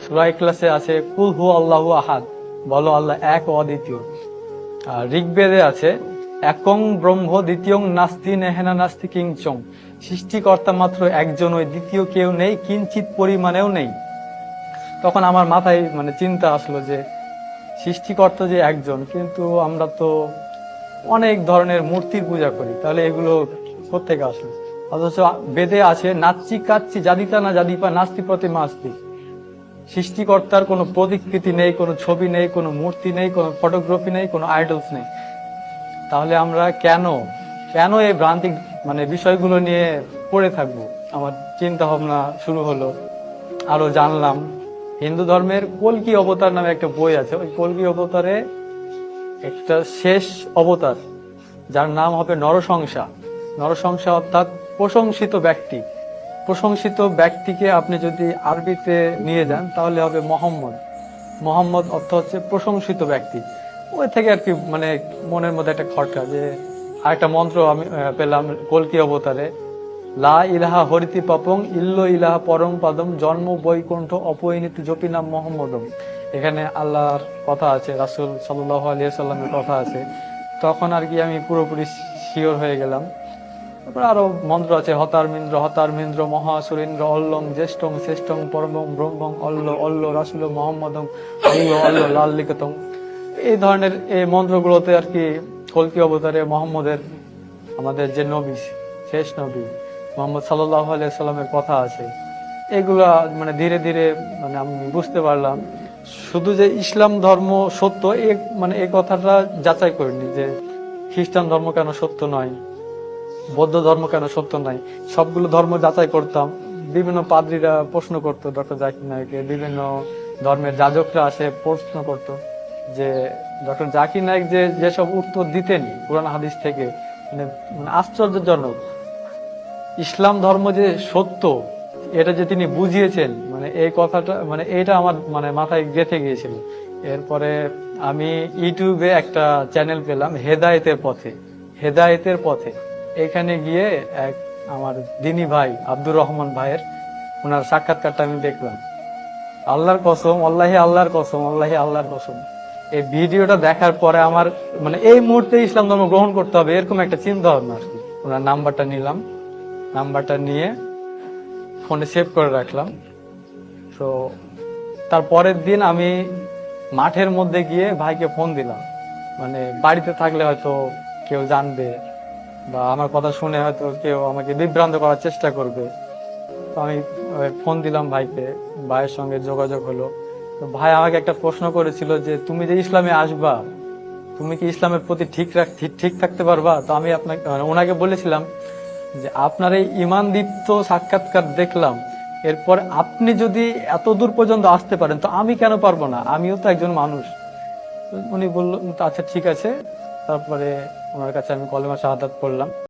সূরা ইখলাসে আছে কুল হু আল্লাহু আহাদ, বলো আল্লাহ এক ও অদ্বিতীয়। আর ঋগ্বেদে আছে একং ব্রহ্ম দ্বিতীয়ং নাস্তি নেহেনা নাস্তি কিংচং, সৃষ্টিকর্তা মাত্র একজন, ওই দ্বিতীয় কেউ নেই, কিঞ্চিত পরিমাণেও নেই। তখন আমার মাথায় চিন্তা আসলো যে সৃষ্টিকর্তা যে একজন, কিন্তু আমরা তো অনেক ধরনের মূর্তির পূজা করি, তাহলে এগুলো কোত্থেকে আসলো? অথচ বেদে আছে নাচ্চি কাচ্চি জাদিতা না জাদিপা নাস্তি প্রতিমা আস্তি, সৃষ্টিকর্তার কোনো প্রতিকৃতি নেই, কোনো ছবি নেই, কোনো মূর্তি নেই, কোনো ফটোগ্রাফি নেই, কোনো আইডলস নেই। তাহলে আমরা কেন কেন এই ভ্রান্তিক বিষয়গুলো নিয়ে পড়ে থাকবো? আমার চিন্তা ভাবনা শুরু হলো, আরো জানলাম। হিন্দু ধর্মের কল্কি অবতার নামে একটা বই আছে, ওই কল্কি অবতারে একটা শেষ অবতার যার নাম হবে নরসংসা। নরসংসা অর্থাৎ প্রশংসিত ব্যক্তি। প্রশংসিত ব্যক্তিকে আপনি যদি আরবিতে নিয়ে যান তাহলে হবে মোহাম্মদ। মোহাম্মদ অর্থ হচ্ছে প্রশংসিত ব্যক্তি। ওই থেকে আর কি মনের মধ্যে একটা খটকা, যে আরেকটা মন্ত্র আমি পেলাম কল্কি অবতারে, লা ইলাহা হরিতি পাপং ইল্লো ইলাহা পরম পাদম জন্ম বৈকুণ্ঠ অপরিণীতি জপি নাম মোহাম্মদম। এখানে আল্লাহর কথা আছে, রাসূল সাল্লাল্লাহু আলাইহি সাল্লামের কথা আছে। তখন আর কি আমি পুরোপুরি শিওর হয়ে গেলাম। তারপর আরো মন্ত্র আছে, হতারমিন্দ্র মহাসুরেন্দ্র অল্লং জ্যেষ্ঠং শ্রেষ্ঠং পরমং ব্রহ্মং অল্ল অল্ল রাসূল মোহাম্মদং অল্ল অল্ল লাল্লিকতং। এই ধরনের এই মন্ত্রগুলোতে আর কি কল্কি অবতারে মোহাম্মদের, আমাদের যে নবী, শেষ নবী মুহাম্মদ সাল্লাল্লাহু আলাইহি সাল্লামের কথা আছে। এগুলা ধীরে ধীরে আমি বুঝতে পারলাম, শুধু যে ইসলাম ধর্ম সত্য এই কথাটা যাচাই করিনি, যে খ্রিস্টান ধর্ম কেন সত্য নয়, বৌদ্ধ ধর্ম কেন সত্য নয়। সবগুলো ধর্ম যাচাই করতাম। বিভিন্ন পাদ্রীরা প্রশ্ন করতো ডক্টর জাকির নায়েককে, বিভিন্ন ধর্মের যাজকরা আসে প্রশ্ন করতো, যে ডক্টর জাকির নায়েক যেসব উত্তর দিতেন কোরআন হাদিস থেকে, আশ্চর্যজনক। ইসলাম ধর্ম যে সত্য এটা যে তিনি বুঝিয়েছেন, এই কথাটা এটা আমার মাথায় গেঁথে গিয়েছিল। এরপরে আমি ইউটিউবে একটা চ্যানেল পেলাম, হেদায়েতের পথে। হেদায়েতের পথে এখানে গিয়ে এক আমার দিনী ভাই আব্দুর রহমান ভাইয়ের ওনার সাক্ষাৎকারটা আমি দেখলাম। আল্লাহর কসম, আল্লাহর কসম, আল্লাহর কসম, এই ভিডিওটা দেখার পরে আমার এই মুহূর্তে ইসলাম ধর্ম গ্রহণ করতে হবে এরকম একটা চিন্তা ভাবনা আর কি। ওনার নাম্বারটা নিলাম, নাম্বারটা নিয়ে ফোনে সেভ করে রাখলাম। তো তার পরের দিন আমি মাঠের মধ্যে গিয়ে ভাইকে ফোন দিলাম। বাড়িতে থাকলে হয়তো কেউ জানবে, বা আমার কথা শুনে হয়তো কেউ আমাকে বিভ্রান্ত করার চেষ্টা করবে। তো আমি ফোন দিলাম ভাইকে, ভাইয়ের সঙ্গে যোগাযোগ হলো। তো ভাই আমাকে একটা প্রশ্ন করেছিল যে তুমি যে ইসলামে আসবা, তুমি কি ইসলামের প্রতি ঠিক থাকতে পারবা? তো আমি আপনাকে ওনাকে বলেছিলাম যে আপনার এই ইমানদীপ্ত সাক্ষাৎকার দেখলাম, এরপর আপনি যদি এত দূর পর্যন্ত আসতে পারেন তো আমি কেন পারবো না, আমিও তো একজন মানুষ। উনি বলল আচ্ছা ঠিক আছে। তারপরে ওনার কাছে আমি কলেমা শাহাদাত পড়লাম।